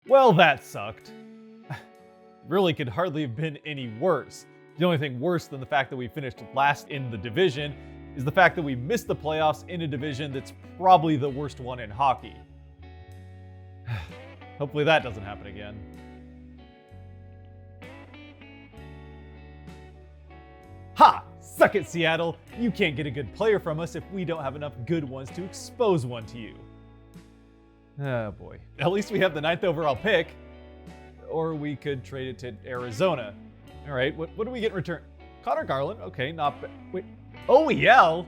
Well, that sucked. Really could hardly have been any worse. The only thing worse than the fact that we finished last in the division is the fact that we missed the playoffs in a division that's probably the worst one in hockey. Hopefully that doesn't happen again. Ha! Suck it, Seattle! You can't get a good player from us if we don't have enough good ones to expose one to you. Oh boy. At least we have the 9th overall pick. Or we could trade it to Arizona. Alright, what do we get in return? Connor Garland? Okay, not bad. Wait, OEL?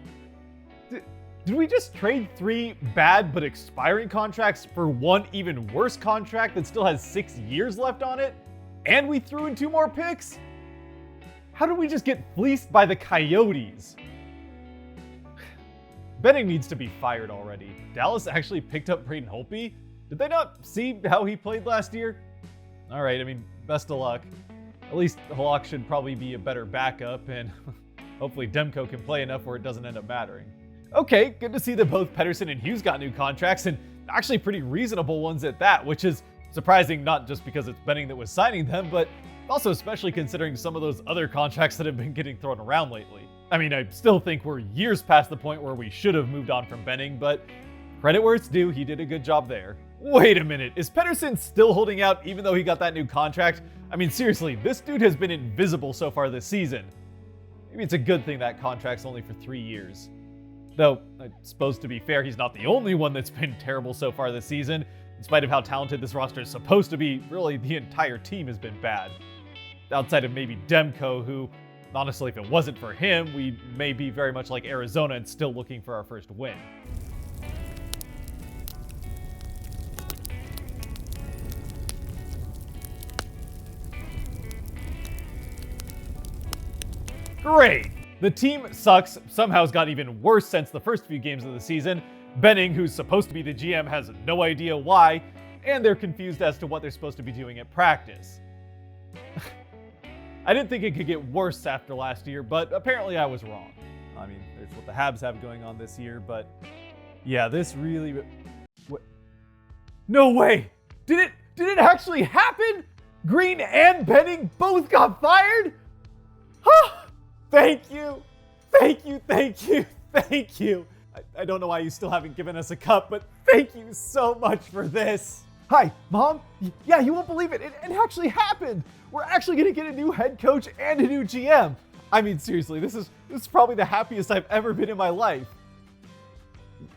Did we just trade 3 bad but expiring contracts for one even worse contract that still has 6 years left on it? And we threw in 2 more picks? How did we just get fleeced by the Coyotes? Benning needs to be fired already. Dallas actually picked up Braden Holtby? Did they not see how he played last year? Alright, I mean, best of luck. At least Halak should probably be a better backup, and hopefully Demko can play enough where it doesn't end up mattering. Okay, good to see that both Pettersson and Hughes got new contracts, and actually pretty reasonable ones at that, which is surprising not just because it's Benning that was signing them, but also especially considering some of those other contracts that have been getting thrown around lately. I mean, I still think we're years past the point where we should have moved on from Benning, but credit where it's due, he did a good job there. Wait a minute, is Pettersson still holding out even though he got that new contract? I mean, seriously, this dude has been invisible so far this season. Maybe it's a good thing that contract's only for 3 years. Though, I suppose to be fair, he's not the only one that's been terrible so far this season. In spite of how talented this roster is supposed to be, really the entire team has been bad. Outside of maybe Demko, who, honestly, if it wasn't for him, we may be very much like Arizona and still looking for our first win. Great! The team sucks, somehow has got even worse since the first few games of the season. Benning, who's supposed to be the GM, has no idea why, and they're confused as to what they're supposed to be doing at practice. I didn't think it could get worse after last year, but apparently I was wrong. I mean, there's what the Habs have going on this year, but yeah, this really... What? No way! Did it actually happen? Green and Benning both got fired? Huh? Thank you! Thank you, thank you, thank you! I don't know why you still haven't given us a cup, but thank you so much for this! Hi, Mom? Yeah, you won't believe it. It actually happened! We're actually gonna get a new head coach and a new GM! I mean, seriously, this is probably the happiest I've ever been in my life.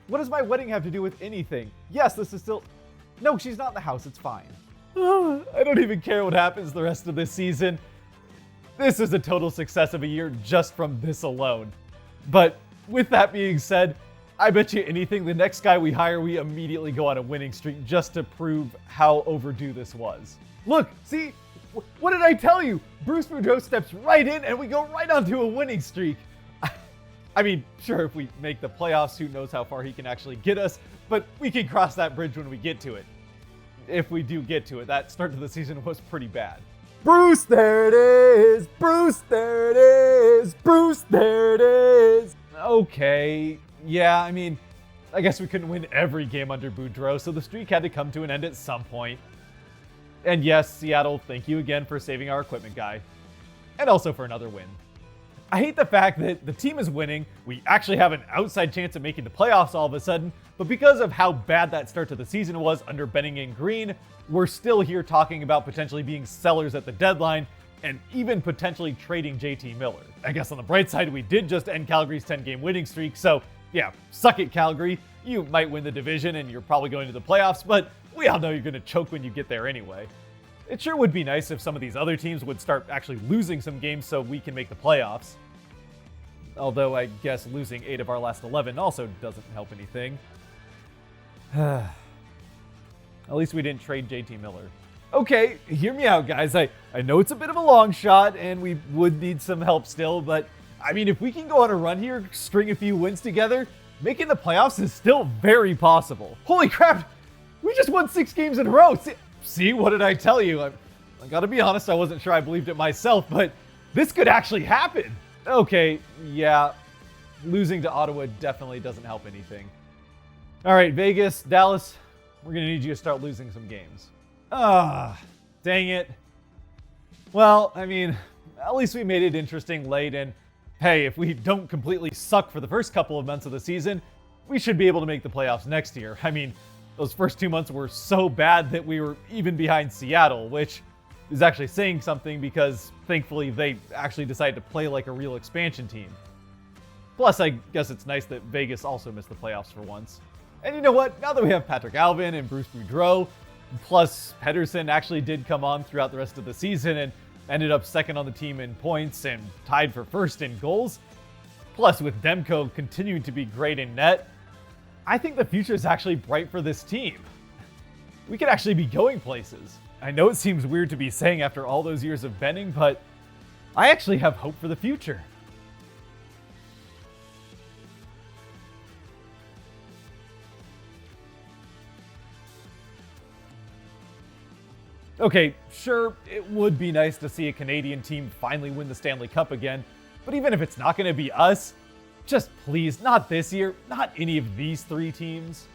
What does my wedding have to do with anything? Yes, this is still... No, she's not in the house, it's fine. I don't even care what happens the rest of this season. This is a total success of a year just from this alone. But with that being said, I bet you anything the next guy we hire, we immediately go on a winning streak just to prove how overdue this was. Look, see? What did I tell you? Bruce Boudreau steps right in and we go right onto a winning streak. I mean, sure, if we make the playoffs, who knows how far he can actually get us, but we can cross that bridge when we get to it. If we do get to it, that start to the season was pretty bad. Bruce, there it is! Bruce, there it is! Bruce, there it is! Okay, yeah, I mean, I guess we couldn't win every game under Boudreau, so the streak had to come to an end at some point. And yes, Seattle, thank you again for saving our equipment guy. And also for another win. I hate the fact that the team is winning, we actually have an outside chance of making the playoffs all of a sudden, but because of how bad that start to the season was under Benning and Green, we're still here talking about potentially being sellers at the deadline and even potentially trading JT Miller. I guess on the bright side, we did just end Calgary's 10-game winning streak, so yeah, suck it, Calgary. You might win the division and you're probably going to the playoffs, but we all know you're going to choke when you get there anyway. It sure would be nice if some of these other teams would start actually losing some games so we can make the playoffs. Although I guess losing 8 of our last 11 also doesn't help anything. At least we didn't trade JT Miller. Okay, hear me out, guys. I know it's a bit of a long shot and we would need some help still, but I mean, if we can go on a run here, string a few wins together, making the playoffs is still very possible. Holy crap! We just won 6 games in a row! See, what did I tell you? I gotta be honest, I wasn't sure I believed it myself, but this could actually happen! Okay, yeah, losing to Ottawa definitely doesn't help anything. Alright, Vegas, Dallas, we're gonna need you to start losing some games. Dang it. Well, I mean, at least we made it interesting late, and hey, if we don't completely suck for the first couple of months of the season, we should be able to make the playoffs next year. I mean, those first 2 months were so bad that we were even behind Seattle, which is actually saying something because thankfully they actually decided to play like a real expansion team. Plus, I guess it's nice that Vegas also missed the playoffs for once. And you know what? Now that we have Patrick Alvin and Bruce Boudreau, plus Pedersen actually did come on throughout the rest of the season and ended up second on the team in points and tied for first in goals. Plus, with Demko continuing to be great in net, I think the future is actually bright for this team. We could actually be going places. I know it seems weird to be saying after all those years of Benning, but I actually have hope for the future. Okay, sure, it would be nice to see a Canadian team finally win the Stanley Cup again, but even if it's not going to be us, just please, not this year, not any of these three teams.